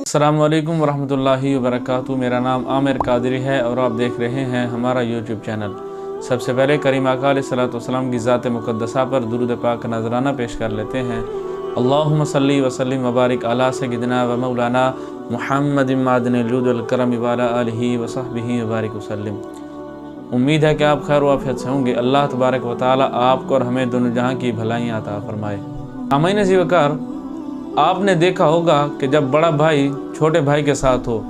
السلام علیکم ورحمۃ وبرکاتہ۔ میرا نام عامر قادری ہے اور آپ دیکھ رہے ہیں ہمارا یوٹیوب چینل۔ سب سے پہلے کریم آقا علیہ الصلوۃ والسلام کی ذات مقدسہ پر درود پاک نذرانہ پیش کر لیتے ہیں۔ اللہم صلی وسلم وبارک علی سیدنا و مولانا محمد معدن الجود والکرم وعلی آلہ وصحبہ وبارک وسلم۔ امید ہے کہ آپ خیر و عافیت سے ہوں گے۔ اللہ تبارک و تعالی آپ کو اور ہمیں دونوں جہاں کی بھلائیاں عطا فرمائے۔ سامعین عزیز وقار، آپ نے دیکھا ہوگا کہ جب بڑا بھائی چھوٹے بھائی کے ساتھ ہو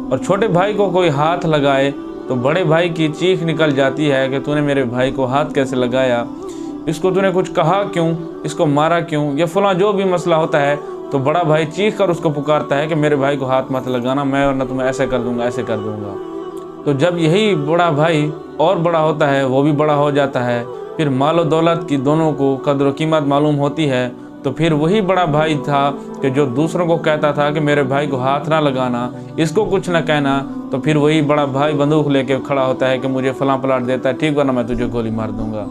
اور چھوٹے بھائی کو کوئی ہاتھ لگائے تو بڑے بھائی کی چیخ نکل جاتی ہے کہ تو نے میرے بھائی کو ہاتھ کیسے لگایا، اس کو تو نے کچھ کہا کیوں، اس کو مارا کیوں، یا فلاں جو بھی مسئلہ ہوتا ہے تو بڑا بھائی چیخ کر اس کو پکارتا ہے کہ میرے بھائی کو ہاتھ مت لگانا، میں ورنہ تمہیں ایسے کر دوں گا ایسے کر دوں گا۔ تو جب یہی بڑا بھائی اور بڑا ہوتا ہے، وہ بھی بڑا ہو جاتا ہے، پھر مال و دولت کی دونوں کو قدر و قیمت معلوم ہوتی ہے، تو پھر وہی بڑا بھائی تھا کہ جو دوسروں کو کہتا تھا کہ میرے بھائی کو ہاتھ نہ لگانا، اس کو کچھ نہ کہنا، تو پھر وہی بڑا بھائی بندوق لے کے کھڑا ہوتا ہے کہ مجھے فلاں پلاٹ دیتا ہے ٹھیک، ورنہ میں تجھے گولی مار دوں گا۔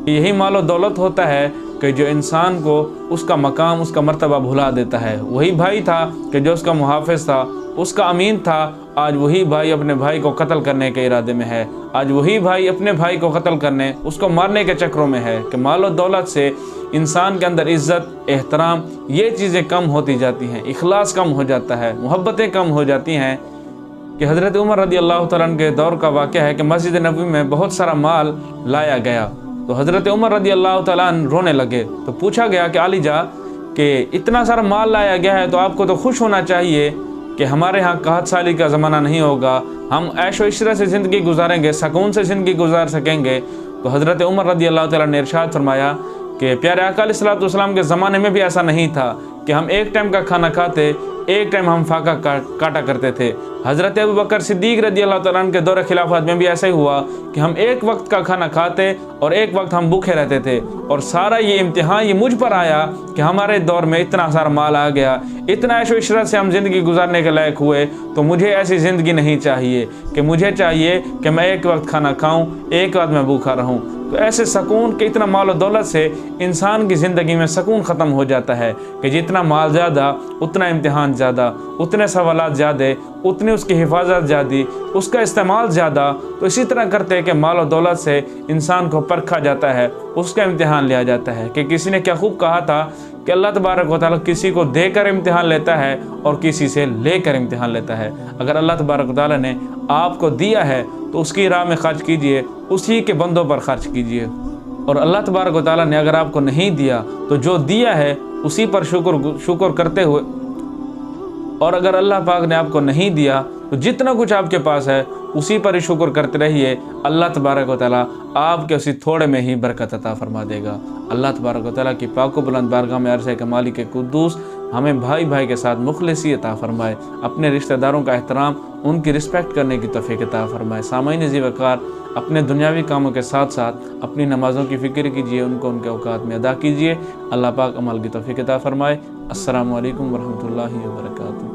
یہی مال و دولت ہوتا ہے کہ جو انسان کو اس کا مقام، اس کا مرتبہ بھلا دیتا ہے۔ وہی بھائی تھا کہ جو اس کا محافظ تھا، اس کا امین تھا، آج وہی بھائی اپنے بھائی کو قتل کرنے کے ارادے میں ہے، آج وہی بھائی اپنے بھائی کو قتل کرنے، اس کو مارنے کے چکروں میں ہے۔ کہ مال و دولت سے انسان کے اندر عزت، احترام، یہ چیزیں کم ہوتی جاتی ہیں، اخلاص کم ہو جاتا ہے، محبتیں کم ہو جاتی ہیں۔ کہ حضرت عمر رضی اللہ تعالیٰ عنہ کے دور کا واقعہ ہے کہ مسجد نبوی میں بہت سارا مال لایا گیا، تو حضرت عمر رضی اللہ تعالیٰ عنہ رونے لگے۔ تو پوچھا گیا کہ علی جا کہ اتنا سارا مال لایا گیا ہے تو آپ کو تو خوش ہونا چاہیے کہ ہمارے ہاں قحط سالی کا زمانہ نہیں ہوگا، ہم عیش و عشرت سے زندگی گزاریں گے، سکون سے زندگی گزار سکیں گے۔ تو حضرت عمر رضی اللہ تعالیٰ نے ارشاد فرمایا کہ پیارے آقا علیہ الصلوۃ والسلام کے زمانے میں بھی ایسا نہیں تھا کہ ہم ایک ٹائم کا کھانا کھاتے، ایک ٹائم ہم فاقہ کاٹا کرتے تھے۔ حضرت ابوبکر صدیق رضی اللہ تعالیٰ عنہ کے دور خلافت میں بھی ایسا ہی ہوا کہ ہم ایک وقت کا کھانا کھاتے اور ایک وقت ہم بھوکے رہتے تھے، اور سارا یہ امتحان یہ مجھ پر آیا کہ ہمارے دور میں اتنا سارا مال آ گیا، اتنا عیش و عشرت سے ہم زندگی گزارنے کے لائق ہوئے، تو مجھے ایسی زندگی نہیں چاہیے کہ مجھے چاہیے کہ میں ایک وقت کھانا کھاؤں، ایک وقت میں بھوکا رہوں۔ تو ایسے سکون کہ اتنا مال و دولت سے انسان کی زندگی میں سکون ختم ہو جاتا ہے کہ جتنا مال زیادہ اتنا امتحان زیادہ، اتنے سوالات زیادہ، اتنی اس کی حفاظت زیادہ، اس کا استعمال زیادہ۔ تو اسی طرح کرتے کہ مال و دولت سے انسان کو پرکھا جاتا ہے، اس کا امتحان لیا جاتا ہے۔ کہ کسی نے کیا خوب کہا تھا کہ اللہ تبارک و تعالیٰ کسی کو دے کر امتحان لیتا ہے اور کسی سے لے کر امتحان لیتا ہے۔ اگر اللہ تبارک و تعالیٰ نے آپ کو دیا ہے تو اس کی راہ میں خرچ کیجئے، اسی کے بندوں پر خرچ کیجئے، اور اللہ تبارک و تعالیٰ نے اگر آپ کو نہیں دیا تو جو دیا ہے اسی پر شکر کرتے ہوئے، اور اگر اللہ پاک نے آپ کو نہیں دیا تو جتنا کچھ آپ کے پاس ہے اسی پر ہی شکر کرتے رہیے، اللہ تبارک و تعالیٰ آپ کے اسی تھوڑے میں ہی برکت عطا فرما دے گا۔ اللہ تبارک و تعالیٰ کی پاک و بلند بارگاہ میں عرض ہے کہ مالک قدوس ہمیں بھائی بھائی کے ساتھ مخلصی عطا فرمائے، اپنے رشتہ داروں کا احترام، ان کی رسپیکٹ کرنے کی توفیق عطا فرمائے۔ سامعین عزیز وقار، اپنے دنیاوی کاموں کے ساتھ ساتھ اپنی نمازوں کی فکر کیجیے، ان کو ان کے اوقات میں ادا کیجیے۔ اللہ پاک عمل کی توفیق عطا فرمائے۔ السلام علیکم ورحمۃ اللہ وبرکاتہ۔